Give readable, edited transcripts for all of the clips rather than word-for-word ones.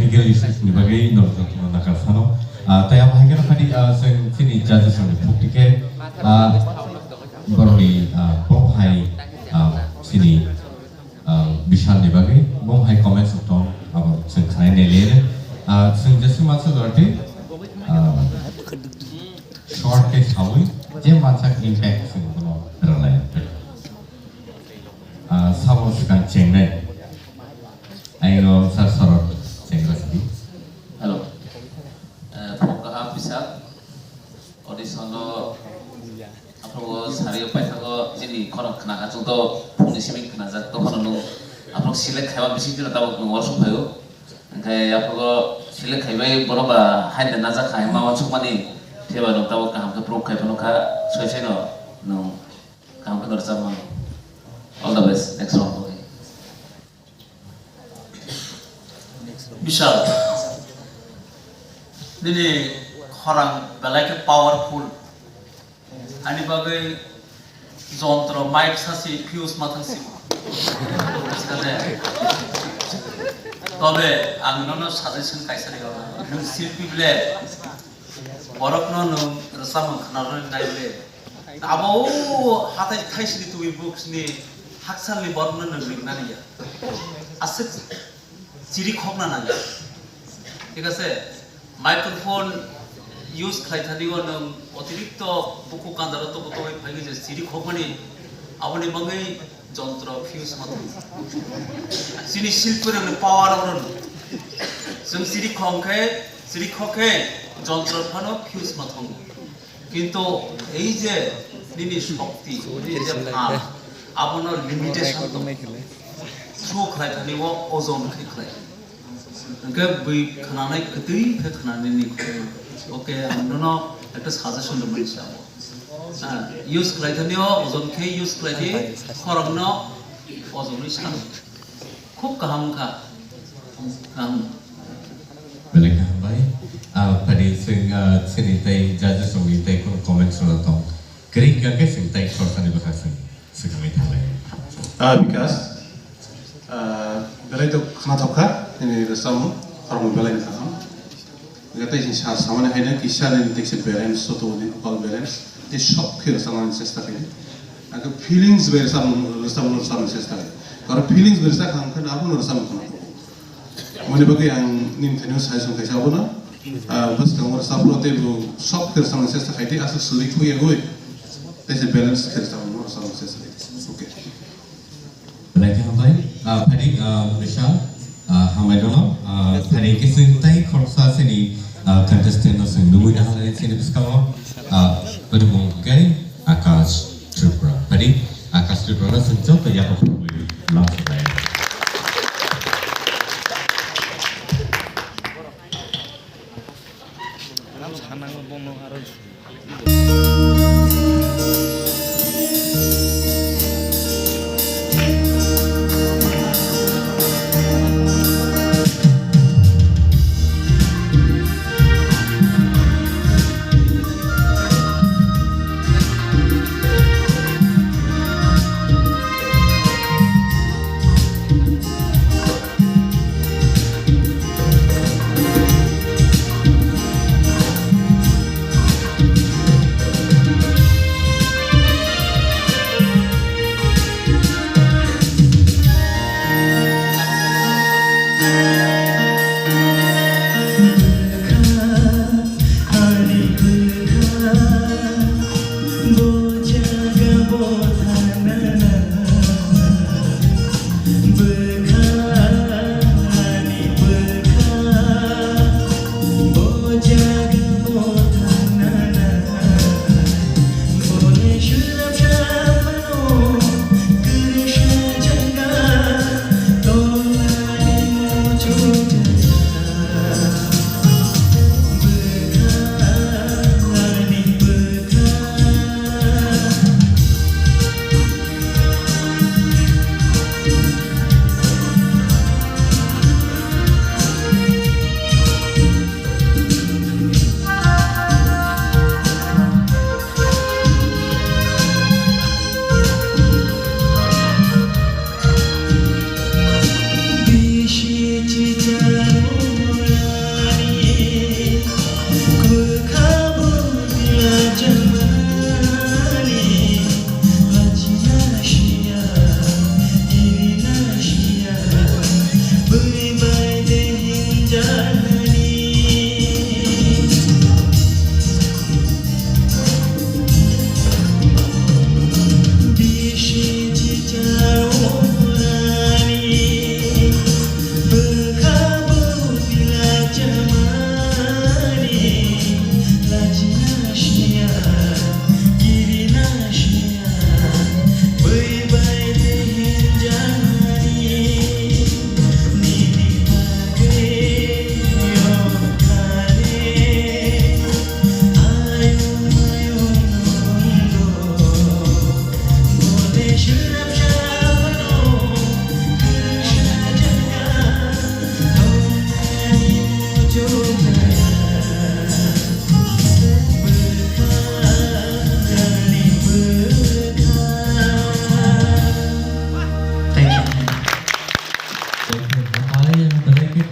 technical issues ni bagai normal tu nak kasano. Tapi apa yang kita ni sini judges ni bukti baru ni bom hai sini Vishal ni bagai bom hai comments tu apa sen ni leh sen just masa dorte short case hawi je masa impact sen kono terlalu sama sekarang cengeng ayo sorot cengeng sedih. Halo, pokoknya bisa audition lo apa sehari apa itu jadi konon kena acung to polisi ming kena jat to konon lo apa select hewan bisi itu tahu nunggu workshop ayo kayak apa select hewan berapa hari dan nazar kayak mau workshop mana dia baru tahu kaham ke pro kayak penuh kah sesuai no no kaham ke bersama. All the best. Next round. Okay. Vishal. Ini orang belakang powerful. Ani bagai jontro mic sasi fuse matang si. Tapi angin suggestion kaisa ni kalau nung silpi bela, borok nung resam kenalan naik bela. Abo hatai thai sini tu books ni. Haksal ni baru nang lingna ni ya, asyik ciri khok na nang. Jika se microphone use khai tadi orang otirikto buku kandara to buku bagi je ciri khok ni, awalnya bangai jontro fuse matu. Sini silpur ni power orang, sem ciri khok ke jontro pano fuse matu. Kintu ini je ini shokti, ini je pam. Abono limitation to so khai thani wo ozone khai angka bui khananai ketui phe khanani ni oke amno ekta suggestion dibui sabo use khai thani wo ozone khai use khai di khorogno ozone ni san khub kaham kha Boleh kah baik? Pada sini tay judges sini tay comments orang tu. Kering kan sini tay short ni bahasa. Because belai tu kena tokar ini resam orang belai ni kan. Kita ini sama ni ada kisah ni teksi balance, soto ni call balance. Ini shock kira sama ni sestak ini. Agar feelings bersam sestak. Kalau feelings bersam kan apa nur resam kan. Mana bagi yang Nintendo saya suka siapa na? Pas kamu resam lo tu shock kira sama sestak ini asal sulit huya gue. Teksi balance kira sama nur resam sestak. Lagi hambai, tadi Vishal, hambai dulu. Tadi kisah tay korsa sini contestant nasi dulu dah hari sini bersama. Bermungkin Akash Tripura. Tadi Akash Tripura sejauh tu yang aku boleh langsung bayar.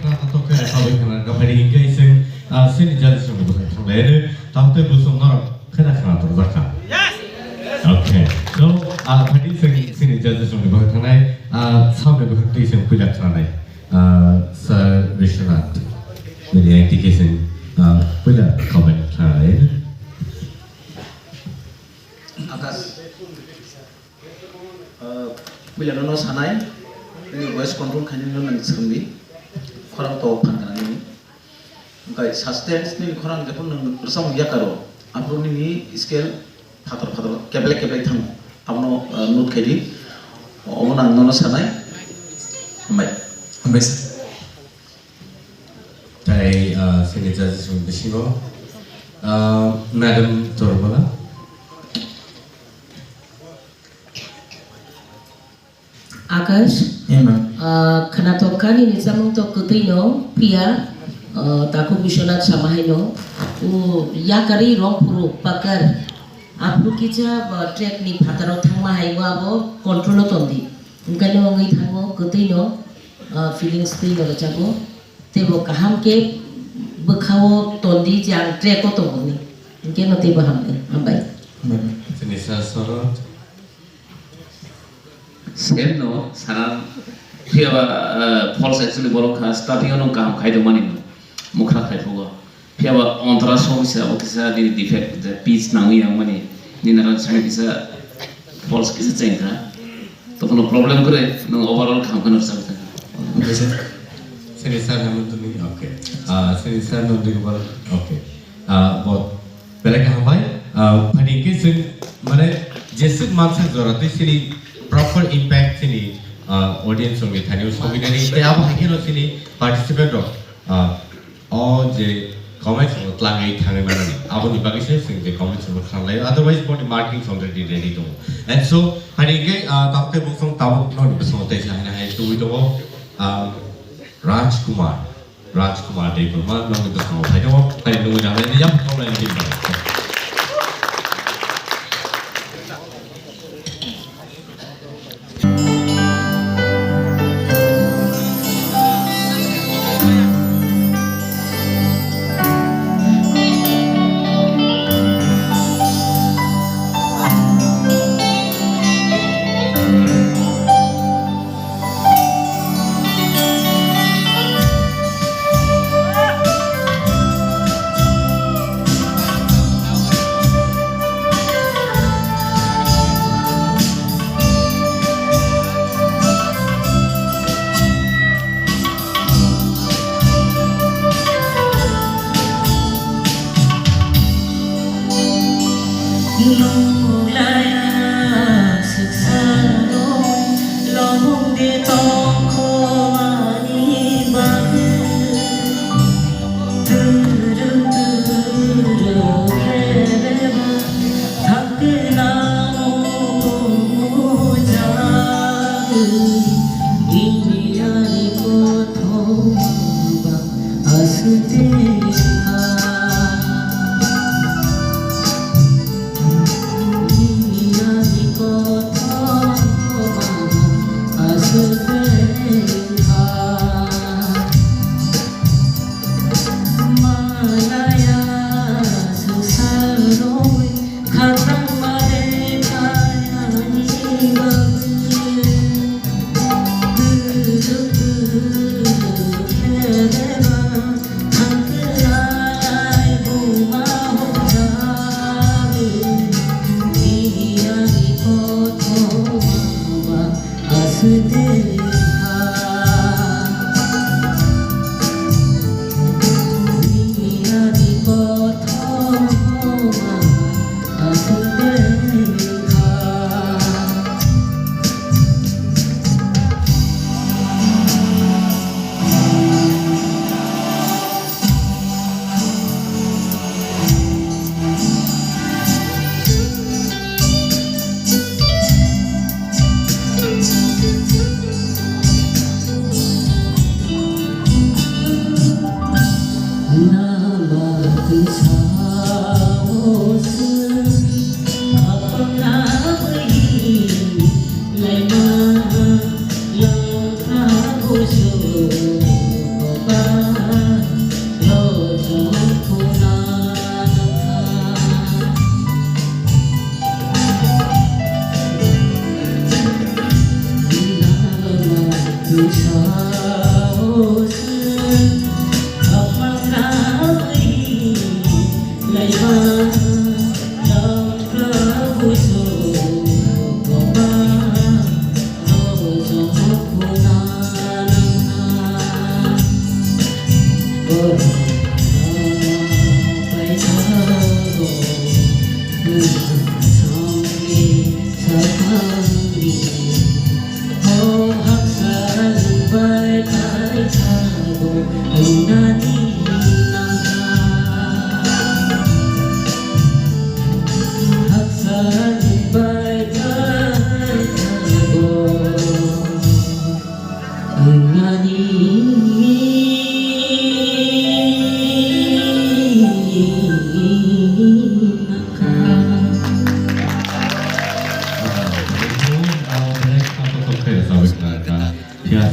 to ke sabai kana ka bari ingai sing sini jadi sung bu thang le tamte bu sung na khana khana to zakha okay so bari sini jadi sung bu thang nai saune bu ti sing puja thang nai sir Vishwanath very education puja comment thang nai atas bila nono sanai ini voice control kanyang nono ngisumbi korang to pangkalan ini kai sustenance ni korang jepun nang bersama dia karo apro ni scale fatar keblek thang amno note kedi omona nono sanai ambai tai sini jadi sung bisino madam Torbala Akash, kenatokan ini zaman tu ketino pia taku Vishwanath Samahino, ya kari rong puru pakar, aku kita track ni pataro thang mahai abo control tondi, mungkin orang ini thango ketino feelings ti nggak capo, tebo kaham ke bekhawo tondi jang track ko tondi, mungkin nanti paham ni, ambai. sini sasoro same no saran piaba false actually borok khas starting no kam khai do mani no mukhra khai thoga piaba ontra so bisa okisa di defect the pitch na wi mani ni naran same bisa false kisa chenga to kono problem kore no overall kam kono sabta sini sar namun tu ni okay sini sar namun tu kepala okay बहुत पहले कहाँ भाई फनीके से मैंने जैसे मानसिक जरूरत है सिनी proper impact sini audience संगे था न्यूज़ को भी नहीं ते आप हाकिनो सिनी participate हो और जे comments में तलांग एक थाने में नहीं आप उन्हीं बाकी से सिंगे comments में खान लाये otherwise body marketing already ready तो and so फनीके तापते बुक संग ताबुक नॉन बसों ते जाने हैं तो वो राजकुमार देव मान नॉन बसों भाई तो फनी लोग जाने नहीं जब कौन है नहीं बना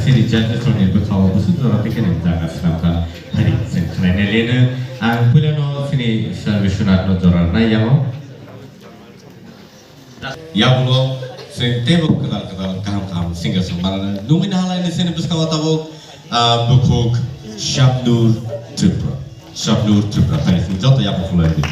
Sini judges ni berkau bersih tu rapi kan yang jaga selama hari sekarang ni lena ang pula no sini Sarvishwanat no joran na yang ya bulo sen tebok kedal kaham singa sembara numin halai ni sini berkau tabok bukuk Shabnur Tripura hari sini jauh ya popular di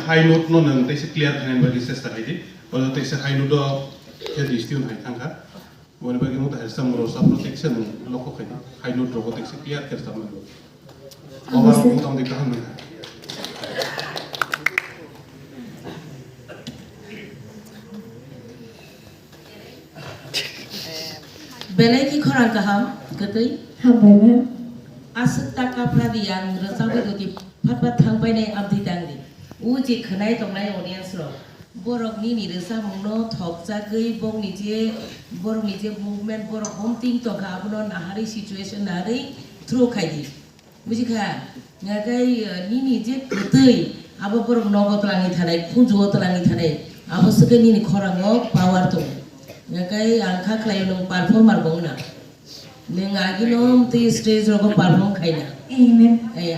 high note no नों तैसे clear खाने बाकी सेस्टा है दी और तैसे high note के डिस्ट्यून है थांगा वो ने बाकी मुझे हेल्थ समरोसा प्रोटेक्शन लोगों के हाई नोट रोको तैसे क्लियर कर सकते हैं और मुझे हम देखा हम Belai ki khorang kaham ketai Hambaina asuk taka pradian resawi do ki phat thang pai nei abdi dangdi u ji khnai tongnai audience ro borok ni ni resa mungno thok jagei bong ni je borok ni je movement borok homting to ga abno nahari situation nari through khaidi bujikha ngagai ni je ketai abo borok nogo tlangi thanai khunju tlangi thanai abo suke ni khorango power to ngagai angkha klai nong performer bongna neng agi nom ti stage rogo perform khaina Amen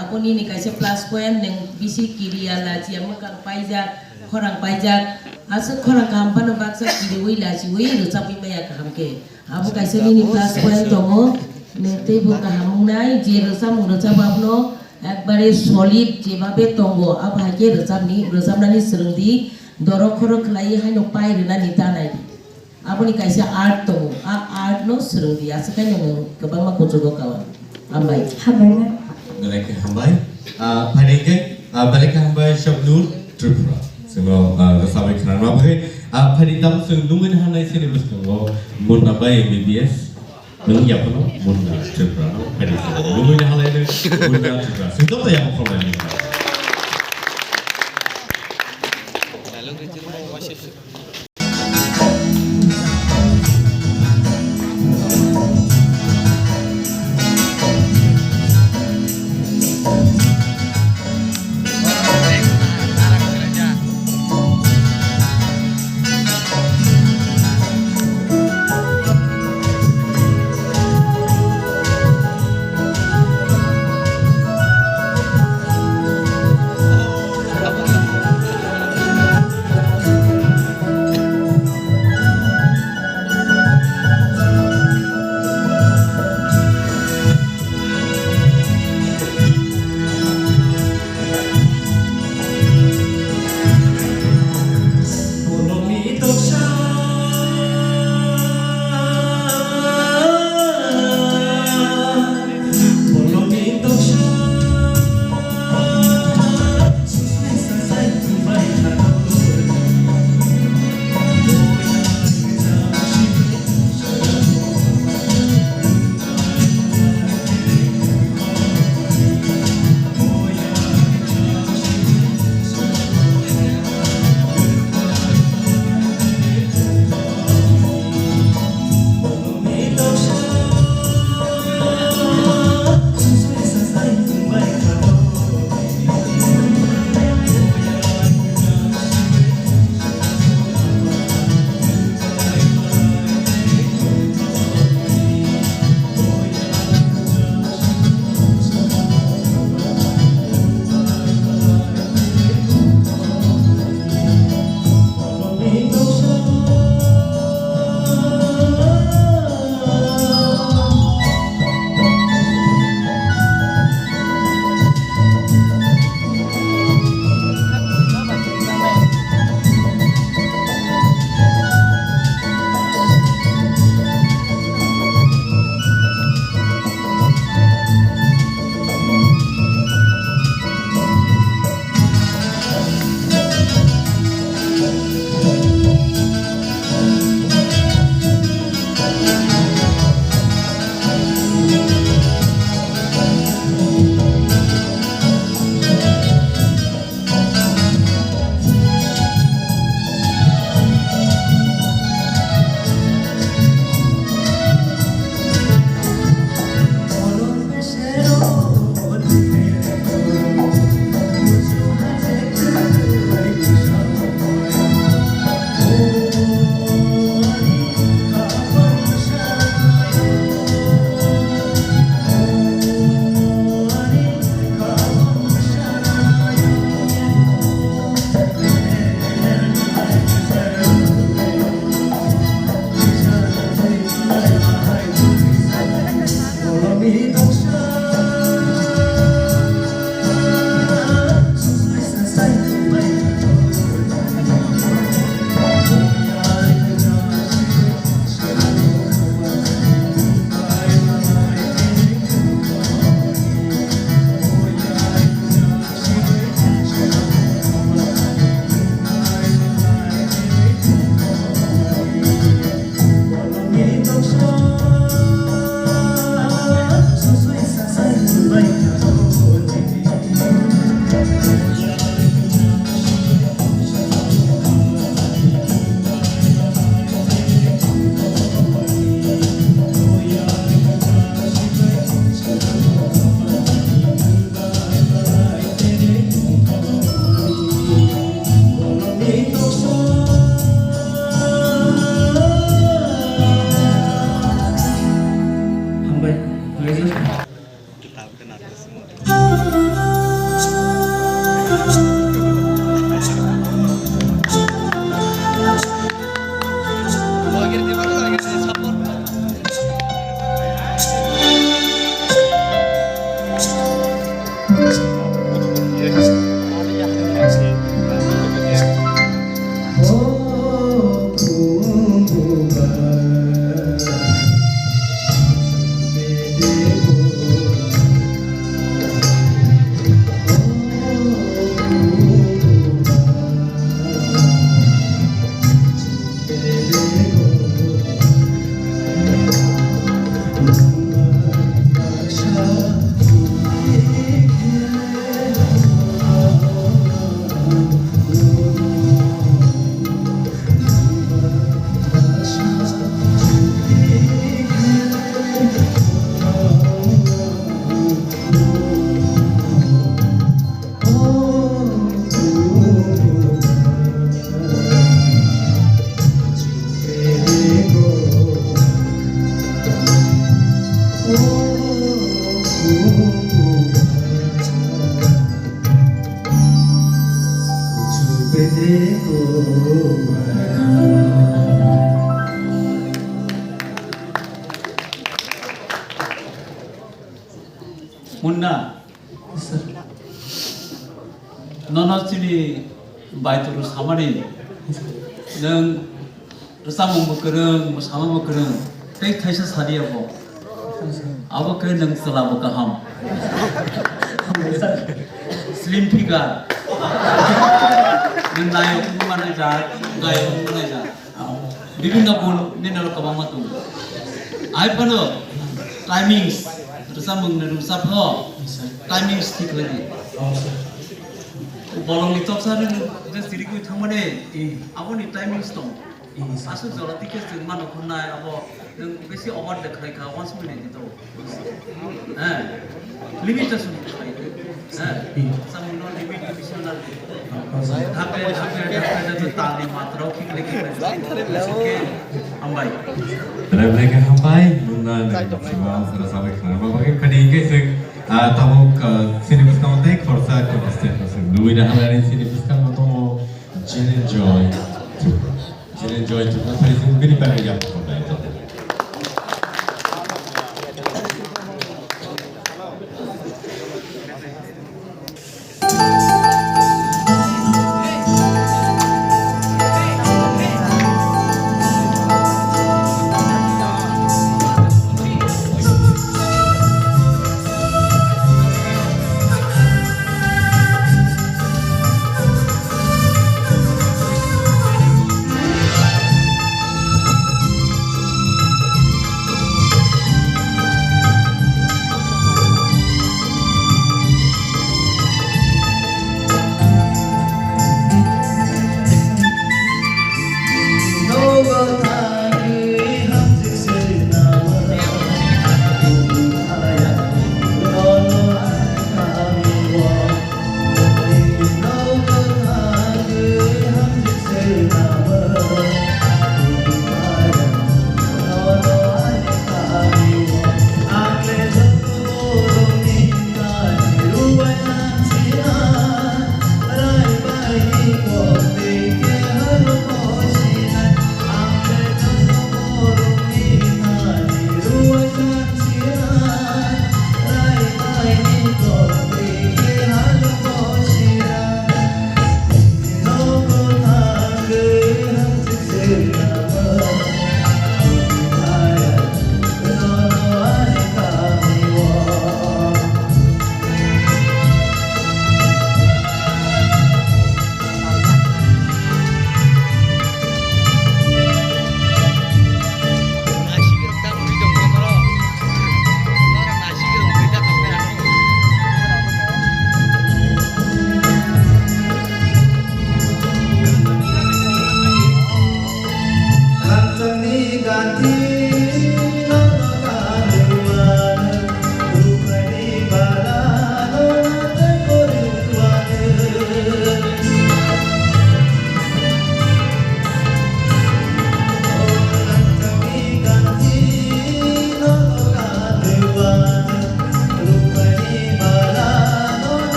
apo ni kaise plus point neng bisi kiriya la chi am kang paijak khorang paijak asu khorang kam pano baksa kiri wi la chi wi ru chapi maya kam ke apo kaise ni plus point tongo neng te bo ka hamung nai je ru samung ru chababno ekbare solid jebabe tongo abhage ru chamni ru chamnani serungdi dorok khorok khlai haino pai ru na ni tanai Apuni kaisa art to art no serudi asakai no kebang ma kujogo kawan ambai Hambaina Mereka hambai, pada mereka hambai Shabnur Tripura. Semua rasawi kerana apa? Pada dalam sungguhan hanai sini bersengo munabai MBBS menyiap no munna Tripura. Pada sungguhan hanai ni munna Tripura. Sungguh tak yang problem ini. Munna, nono sini baituru samari, neng resam membekereng, sama membekereng, teh taisa sari apa, apa ke neng selalu kaham, slim figure, neng naik mana aja, gaya mana aja, বিভিন্ন গুণ নিনের কমামatu, I পানো timings Rusa mengenai timing stick lagi. Bolong itu apa sih? Jadi diriku itu mana? Apa nih timing stone? Asal jalan tiket mana kena apa? Yang besi awal dekai kau once minute itu. Limitation dekai. Sama non limit bisa nanti. Hampir tali matra klik lagi. Ambai. Dalam mereka hampai, Munna dari semua sampai ke mana? Bagi peningkat sih, tamu ke sini bukan untuk korsa kontestan, dua dah hamil sini bukan untuk enjoy tu, tapi sini beri bagi jam korban itu.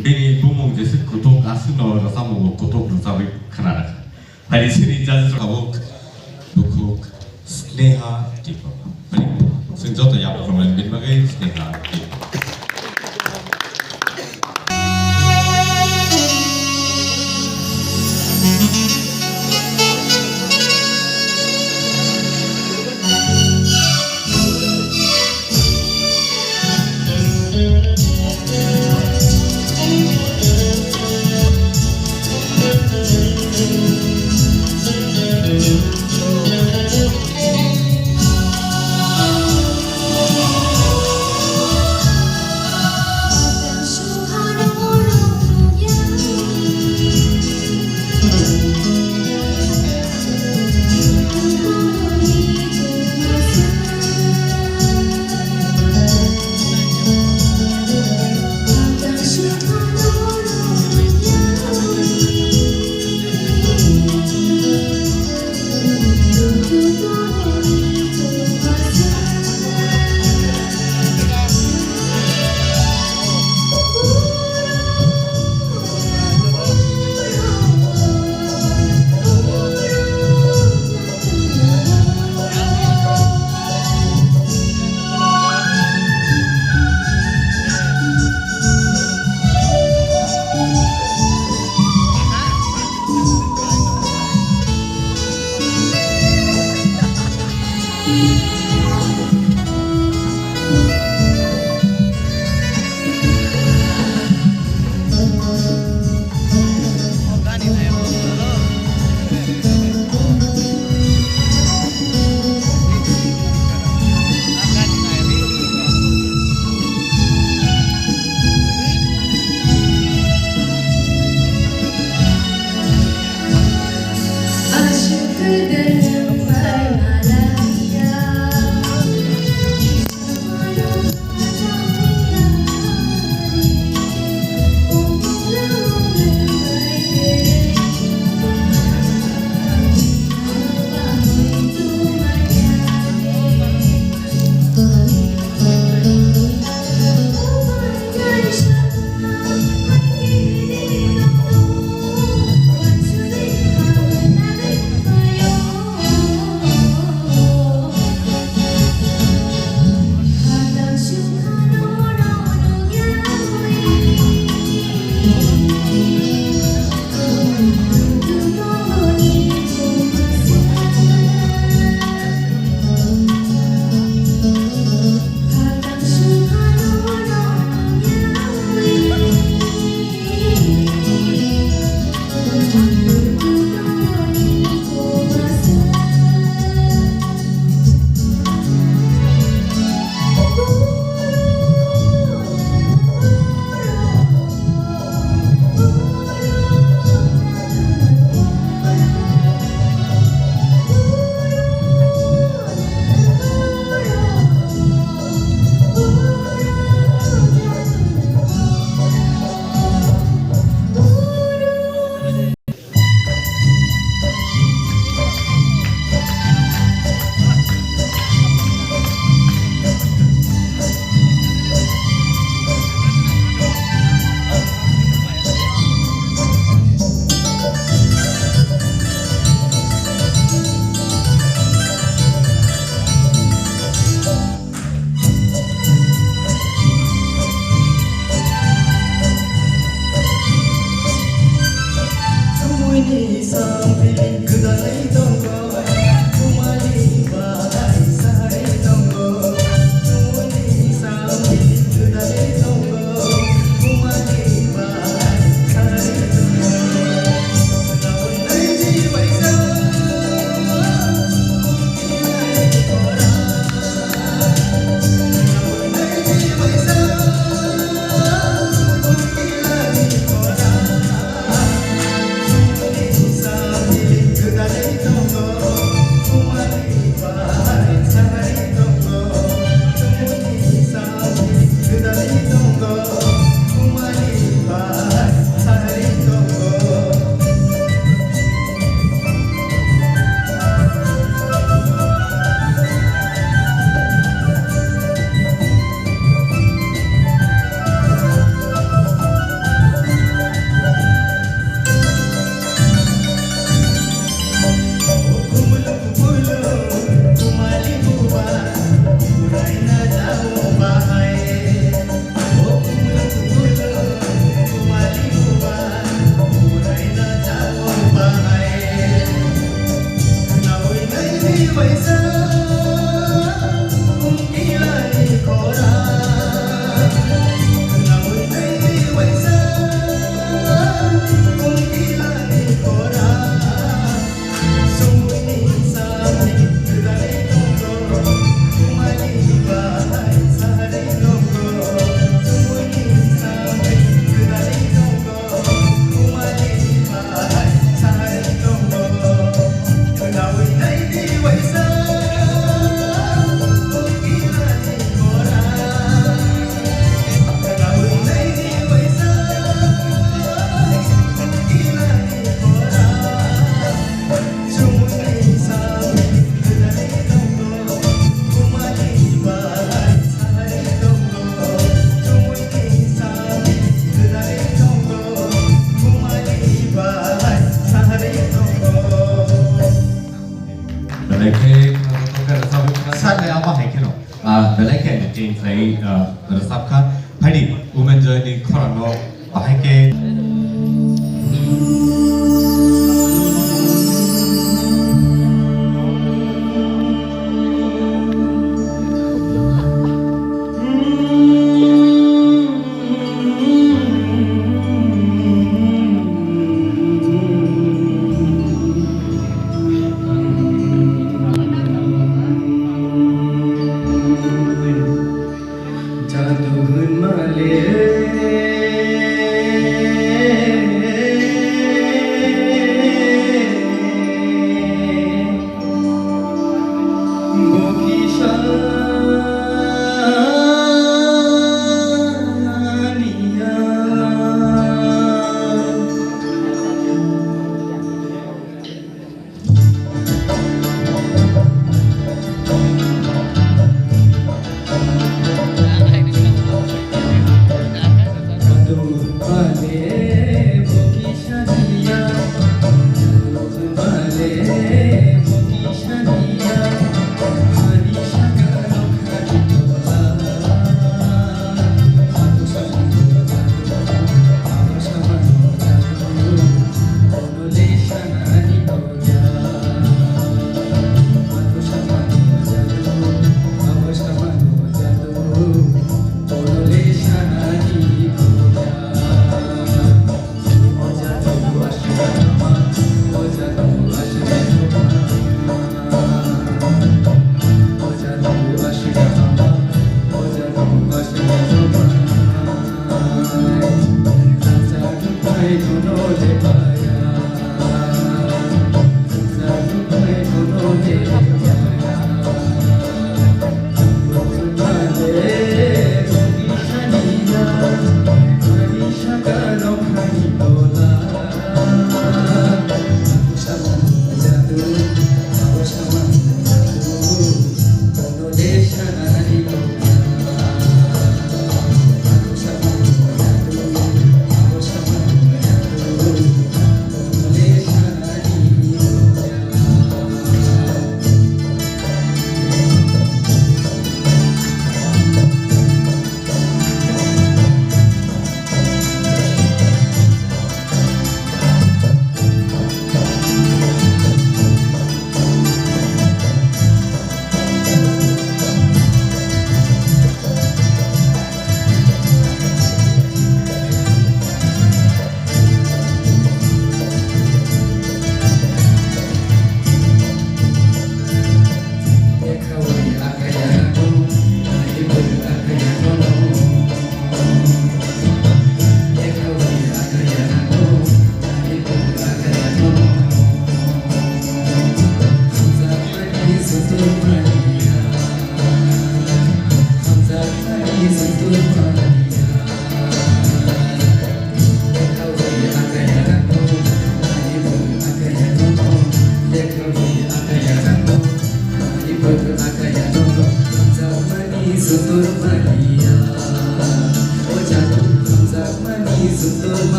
Bini bumung jesi kutuk asino rasamu kutuk rasamu kenara. Hari sini jadi kamu dukuk sneha tipe. Bini senjata yang permanen bini bagai sneha tipe. thấy rất sắp khác hay đi women journey khorano bahai ke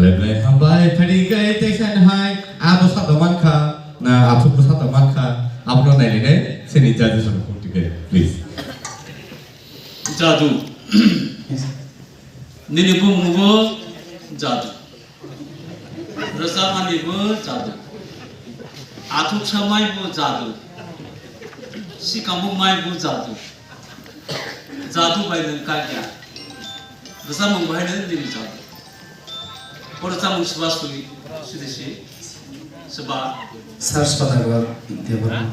Boleh hambai tadi ke tekan hai abu satu manka na abu satu manka abu nai ini seni jadi sudah putih please. Jadu. Nini bu mugo jadu. Rasamani bu jadu. Atuk samai bu jadu. Si kamu mai bu jadu. Jadu bayi kaya. Rasamung bayi nini jadu. Orang tamu sebab suri sudah sih sebab. Sars pada gua dia berapa?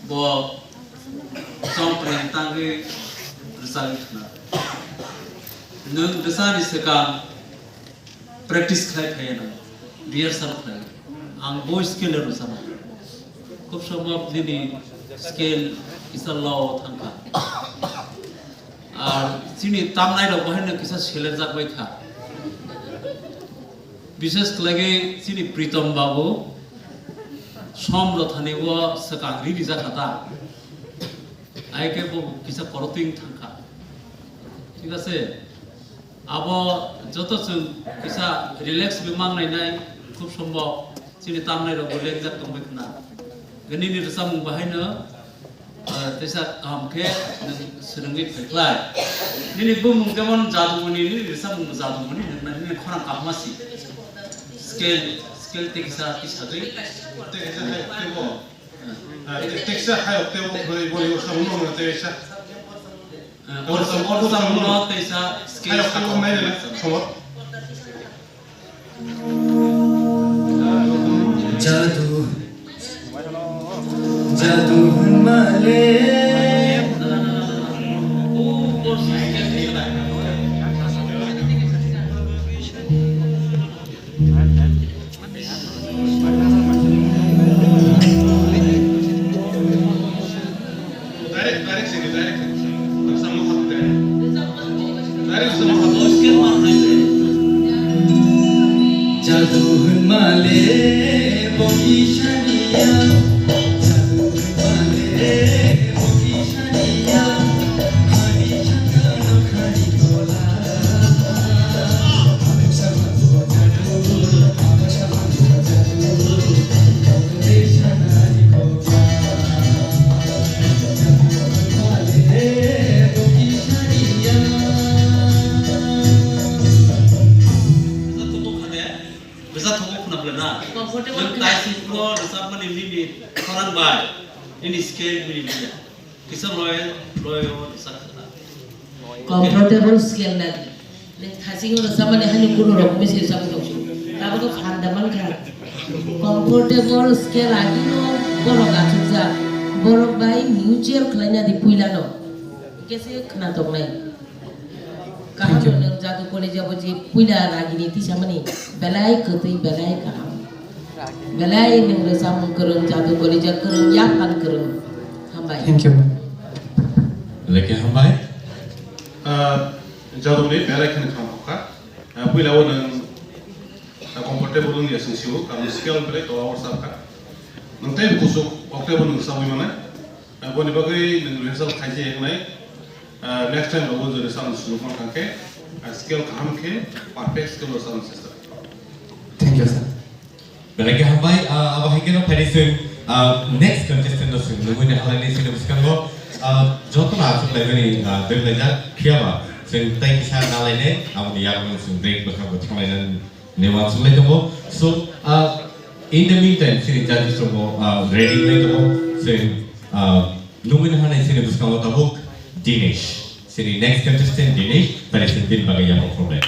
Bo sampai tangge result na. Nung result sekarang practice kaya na, rehearsal kaya. Ang voice skill itu sama. Kau semua ini skill kisah law tangka. Sini tamnai dah bahan nak kisah skill jak baik ha. विशेष लगे सिनी प्रीतम बाबू सोम रथने वो सकांगरी रिजा खाता आए के वो किसा करतिंग थंका ठीक है से अब जो तो सुन किसा रिलैक्स बिमांग नहीं नहीं खूब संभव सिनी ताम नहीं रहो लेग जात तुम बिकना गनी नि रसा मुंग बाहर न तेसा काम के सुरंगी फेंकलाय निनी बुम मुंग जमन जादू मनी नि रसा मुंग जादू मनी नि खाना कामसी scale teksa tisagay teksa hayo tebo boli ursa uno na teksa orsa uno teksa scale hayo tebo mai na somot Jadu Jadu male Jadu male bogi shaniya Jadu male bogi shaniya Hari chakano khari kola Amesha bhago jadu Amesha bhago jadu Kaudre shanari kola Jadu male bogi shaniya bisa tunggu pun belana. Yang taisi pro resap mana ini orang baik, ini scale ini dia. Kisah royal resap. Comfortable scale lagi. Lek thasing orang sama ni hanya kuno rok mesti resap tu. Tapi tu handaman kan. Comfortable scale lagi no borok aja saja. Borok bayi mutual kelanya di puilan no. Kese kena tong lain. Kaham nang jatuh kolej apa je puida lagi ni ti sama ni belai ketai belai kaham belai nang resam kerun jatuh kolej kerun yapan kerun hambai. Thank you. Lagi hambai. jadu ni belai kena kamu ka pui lawan nang comfortable ni asin siu kamu skill belai to awal sabka nanti kusuk waktu pun nang sawi mana boni bagai nang result kaji yang naik next timeเราจะสร้างสุขภาพกันแค่สกิลข้ามแค่ perfect skill เราสร้างsystem Thank you sir. Lagi hambai abah hingga pada sing next contestant tu sing nunggu ni hal ini sih lebihkan go jodoh nak sing lagi ni belajar kiapa sing tay kisah nalai ni amu dia akan sing break bersama bersama dengan newan sing lagi go so in the meantime sini jadi semua ready lagi go sing nunggu ni hal ini sih lebihkan go tahu Dinesh. Sini next contestant Dinesh, President Bagayama from Red.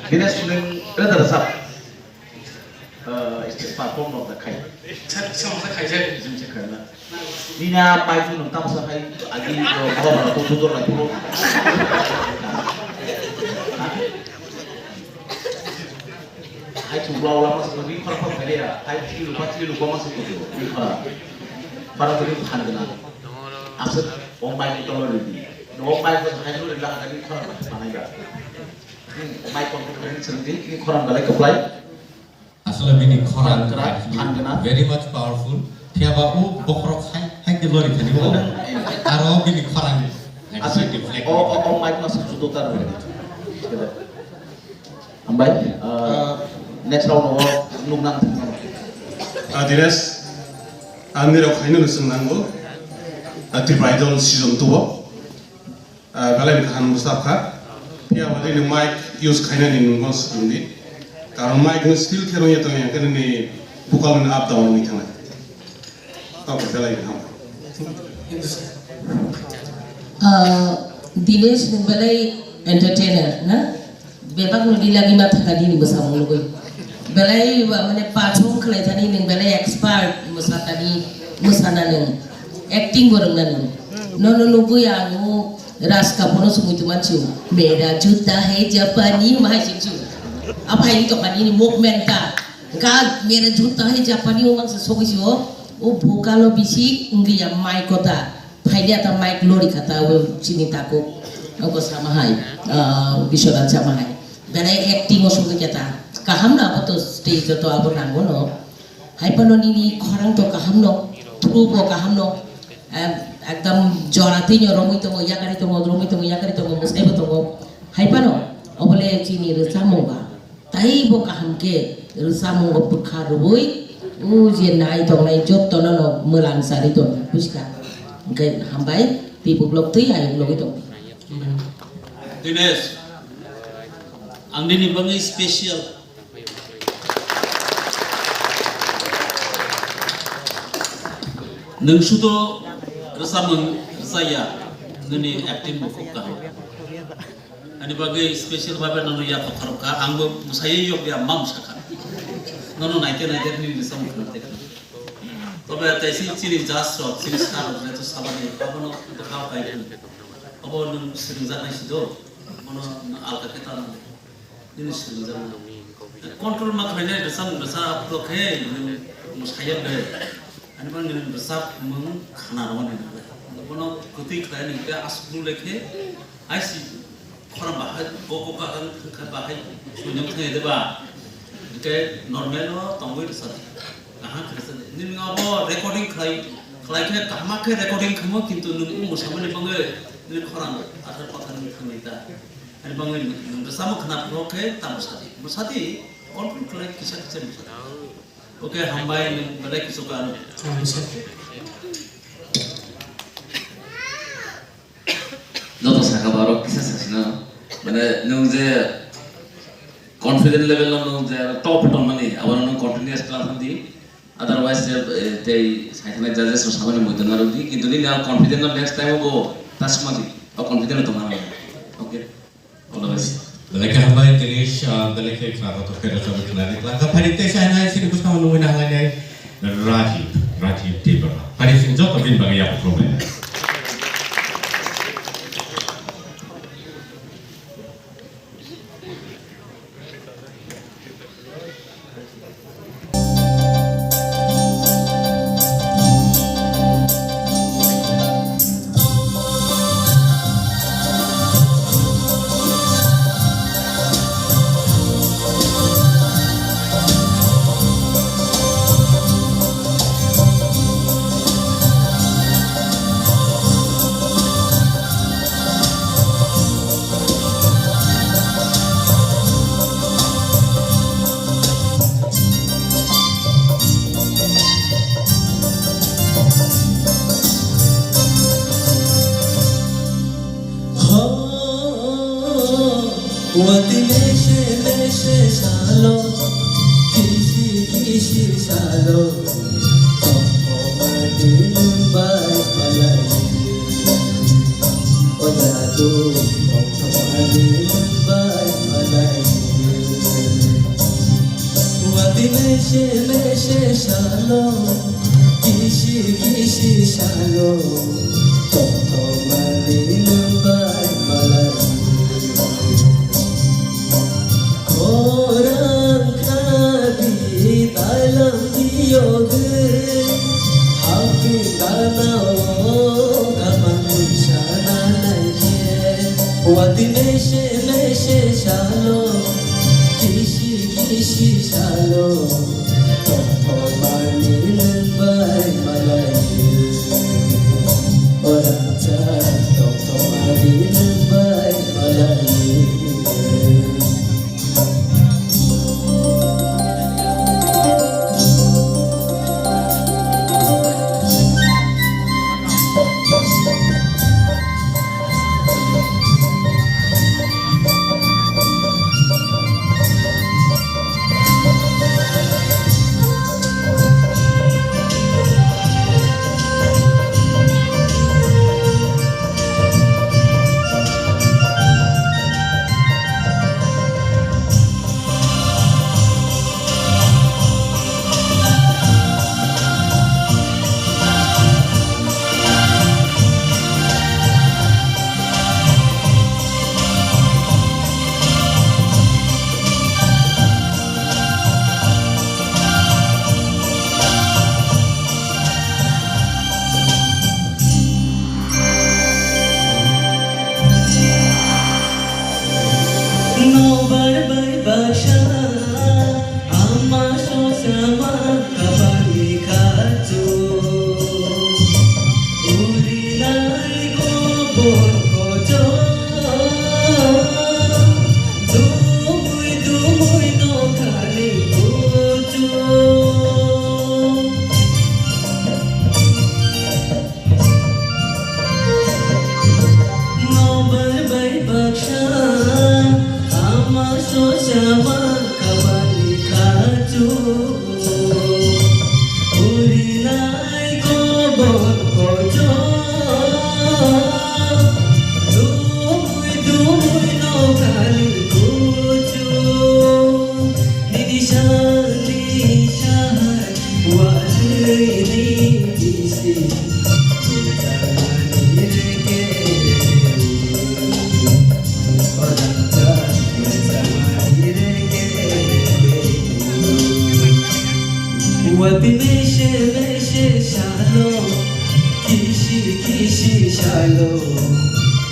Dinesh sudah resap platform of the kai. Nina mai tu nung tam sa kai agi bawa tu tutur lagi tu. Hai tu bawa lama sekali kalau kau beli ya, hai tilu masuk tu. Para tu kan kena. Asyik orang mai tu tolong lebih. Orang mai tu hai tu dah lagi kalau mana ya. Mai konflik sendiri ini koran balai keplai. Asal ini koran very much powerful. Tiaba bokrok hai gelori tadi bo. Aro ini koran. Asal mai masuk sudutar. Ambai next round nungnang. Dinesh, Amir kainu senanggo. Tribidal season 2. Balai kan Mustafa. Pia wadi ni mic use kaina ni nungos hindi. Karena mic ni still kero ya yang kena ni bukan up down ni kena. Tahu betul lagi kamu. Dinesh nungbalai entertainer, na? Bebak nudi lagi mata kali ni bersama nunggu. Balai mana pacung kelai tadi nungbalai expert musatani musana nung acting borong nung. Nono nunggu yang nunggu ras kapono semua itu macam merah juta hai Japani mahai cicu apa ini Japani ini movement ka merah juta hai Japani orang sesuatu sih bukalo bisi unggi ya mic kota hai dia tak mic lori kata sini takut aku sama hai bisoran sama hai balai acting osum tu kata kaham na apa tu stage tu apa nangono hai panon ini orang tu kaham no true bo kaham no একদম জরাতে রমিত ইয়াকারি তো রমিত ইয়াকারি তো মুসাইব তো haipano obole chini resamonga tai bo kahamke resamonga pekharui ujian nai tong nai job tono no melan sari ton puska ke hambai pipu blok ti ai blok itu Dinesh ang dini bangi special nung sudo resamon saya ngeni acting buku ka ani bagai special babe nanu ya pakar ka anggo musaya yok ya mam saka nanu naite ni resam khate tobe taisi chini jasro chini star ne to sabani abono to ka kai abo nung sirja nai sido mono alka kita ini sirja control mak bene resam basa prokhe musaya be ani bang ini besar meng khana rawan ini bono kutik kaya ni kaya asbul lekhe aisi khana bahai koko ka kan bahai sunyam thai deba ke normal lo tongoi resat aha kresa ni ngabo recording khlai ke kama ke recording khamo kintu nung musamani bange ni khana athar pathar ni khamita ani bange nung besar khana prokhe tamusati control khlai kisa musati Oke, hambai ni balai kesukaan. Joto saka baro kisah sasina, mana nung je confident level nung je top ton mani, awan nung continuous class nanti, otherwise je tei saitana judges so sabane mudan narudi, kintu ni na confident na next time go tas mati, au confident to mana, oke, all the best. Daleka hambai Dinesh daleka kenapa tu kerja sama kenali. Langkah hari teh saya naik sini kus kamu nungguin hal lain Rajiv Tibra. Hari sini jauh tapi bagi apa problem? Wati meshe shalo, kishi shalo, tomo madi lumbai malai, odadu tomo madi lumbai malai. Wati meshe shalo, kishi shalo, tomo madi lumbai malai. Orang kadi dalam diyoge, happy danau kapan sana naye. Wati meshe shalo, kishi shalo, tomo mani lembai malai. Orang cak tomo mani lembai malai. masuk sama kawali kaju urinai kobon kojo dumui dumui no kali kuju didisha disha wajini disi Wati meshe meshe shalo, kishi kishi shalo,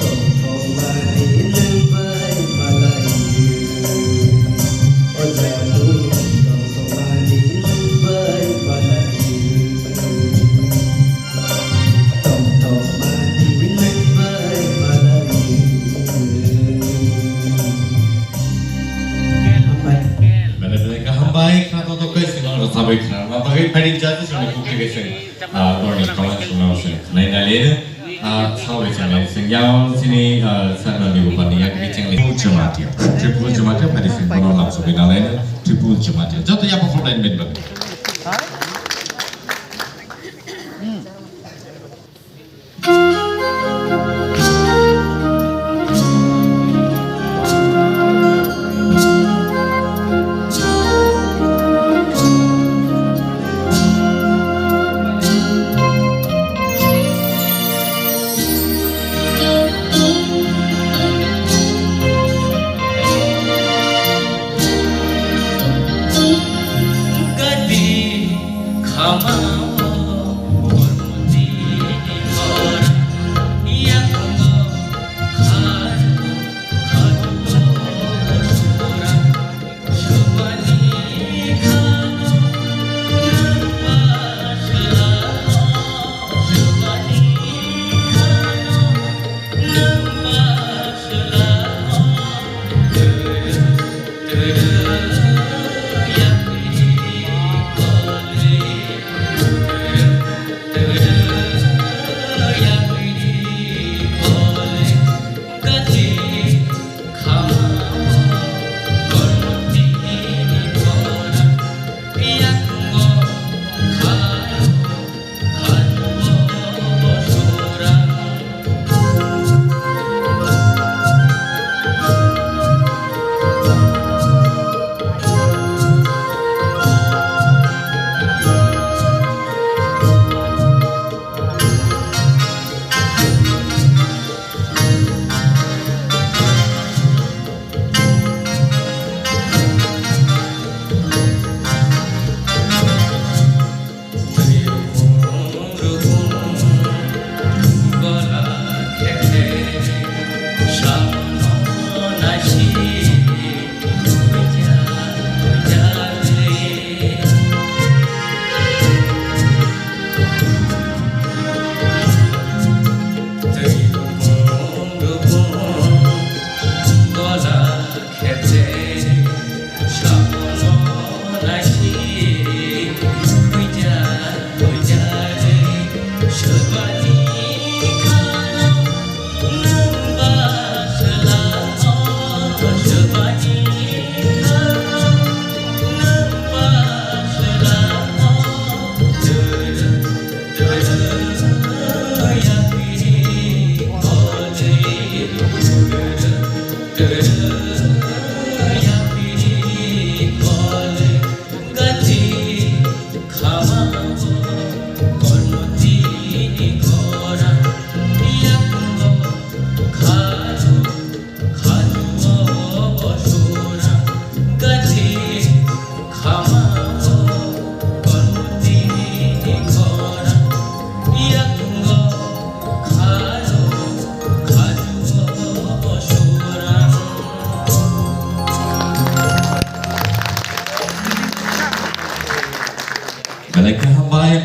toto mani lembai malayu, ojalu toto mani lembai malayu, toto mani lembai malayu. Benar-benar kehambai kerana tu kau sini orang sabai kerana, bagi paling jatuh sini bukti kesan, Lorna kawan semua orang. Lain lain, sabai sini, senjauh sini sana di bawah ni yang kecil ni triple jematia, pada sini orang langsung bina lain triple jematia. Jatuh yang perform lain benda.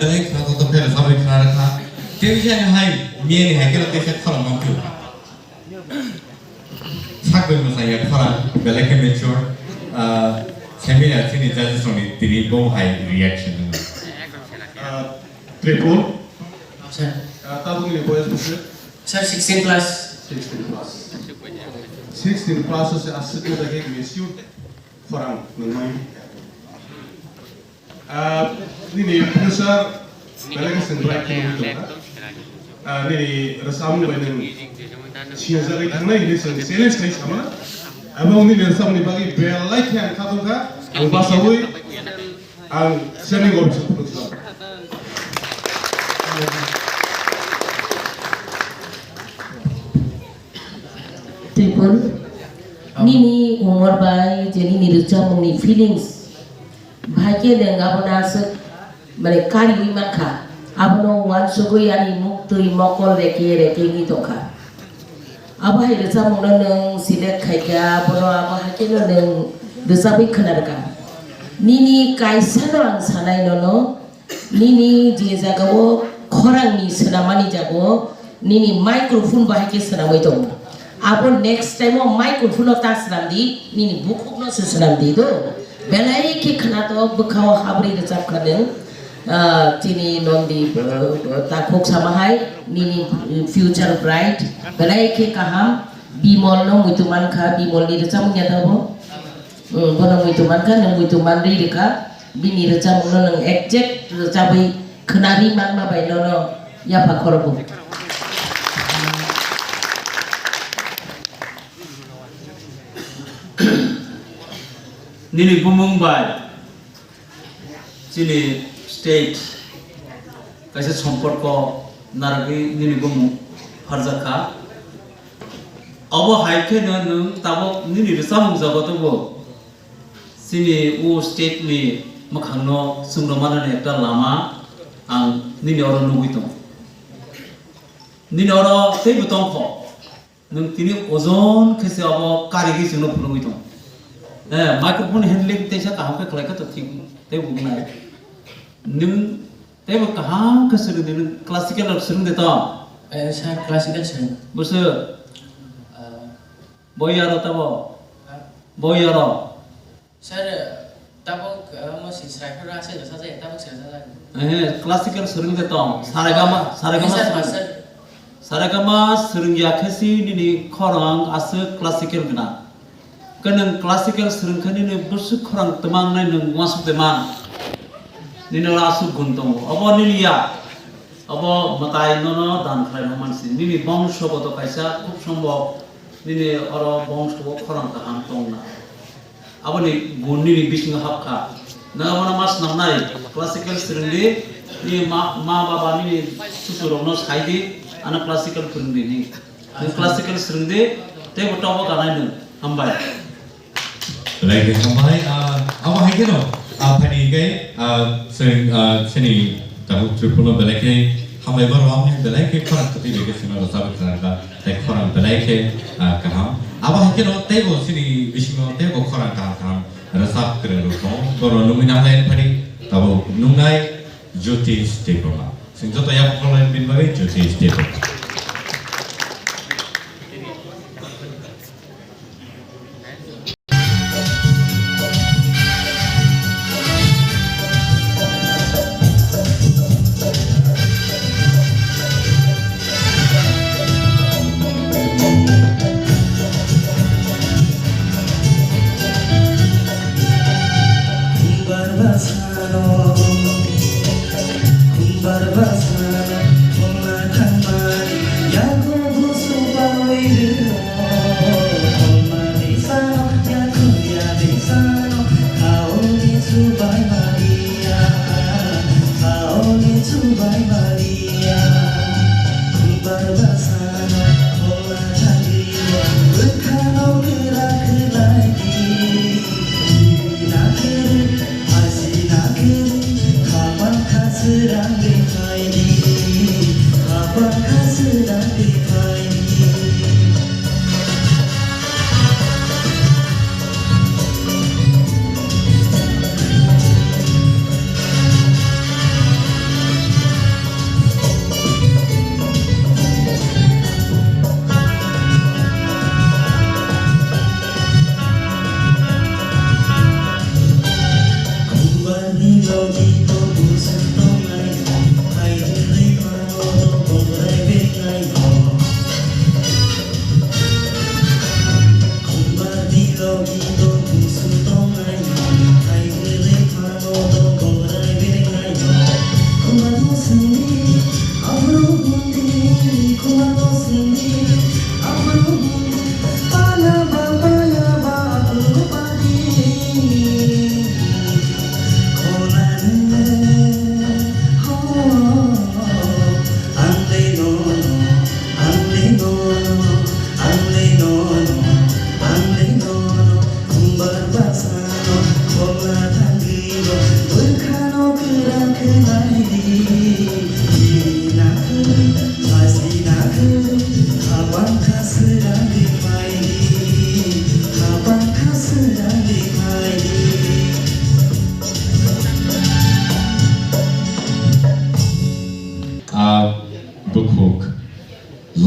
baik atau terpilih sampai ke arah television hai mie ni hai kalau television kalau mampu sakit misalnya kalau balik ke mature semi sini jadi soni tiri bom hai reaction triple Sir, tahu ni boys musuh sir 16 plus. 16 plus 16 process asli da ke mesiu farang nangmai ini pusar belaga sendrai kini ini resam bainin siasat itu nai ini sales nai sama abang ini resam ni bagi belai kian katu ka ubah sawi ang seni gol pusar Tripun, nini umur bayi jadi niruca mengni feelings, bahagia dengan apa nasib mereka ini mereka, apa no wan sugoi ani muktui mokol reki ini toka, apa niruca mengenang sidak kaya, apa no apa hakinya dengan desabi kenarga, nini kaisa orang sana inono, nini dia jagawo korang ni senamani jago, nini microphone bahagia senamai itu. Apa next time mau microphone tas nanti, ini buku no sesuatu itu, belai ke kena tu bekau habri recap kaden, cini nondi takuk sama hai, ini future bright, belai ke kaham, bimol no muituman kah bimol ni recap menyata bo, bono muituman kah, no muituman ri reka, bini recap no exact recapai kenari magma bai no ya pakor bo. Nini Mumbai, sini state, kaisa somporko naragi nini bumung harjaka. Abo haike nung tabo nini resamung jagoto bo. Sini u state ni makhano sumramana ne ekta lama ang nini oro nuguito. Nini oro tei butong ko. Nung tini ozon kese abo karigi sino nuguito. Microphone handling Teja कहाँ पे collect तो ठीक ते बुकना है निम ते वो कहाँ का सुन दे क्लासिकल और सुन देता Saya classical sih. बस बोयारो तब बोयारो Saya tabok masih striker rasa itu saja tabok saja. Classical सुन देता सारेगामा सुन या कैसी निनी खरंग आसे क्लासिकल गना Kanang classical serang kani ne busuk korang temang nai nung masuk temang, nini rasu guntong, abo nini ya, abo matai nono dan kalai noman si, nini bangsa boto kaisa kup sombo, nini oro bangsa boto korang kaham tong na, abo ni gun nini bising hapka, na abo na mas nang nai classical serang di, ni ma baba nini susurong nos kaidi, anak classical serang di ni, classical serang di, te boto abo kanai nung hambai. Lagi sampai apa hai keno pani ke seni tahu Tripura belai ke hamai baru ni belai ke korang tapi lagi sini ada sahabat kerana tak korang belai ke kaham apa hai keno tebo sini bismo tebo korang kaham rasap kerana rukong baru nungai lain pani tahu nungai Jyoti Stepoma sehingga tu yang korang bin bagi Jyoti Stepoma.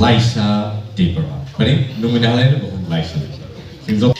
Laisa deeper. Jadi nominalnya itu bukan Laisa. Sehingga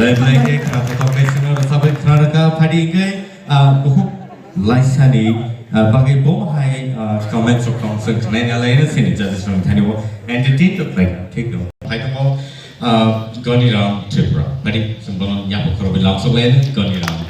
Lain-lainnya kerana profesional sampai kerana pada ini buku Laisa ni bagi bohai komen sokong sebenarnya lainnya sini jadi seorang tadi entity tu baik tekno. Hai tu mau Goni Ram Tripura. Mari sebelum yang berkorban langsung lain Goni Ram.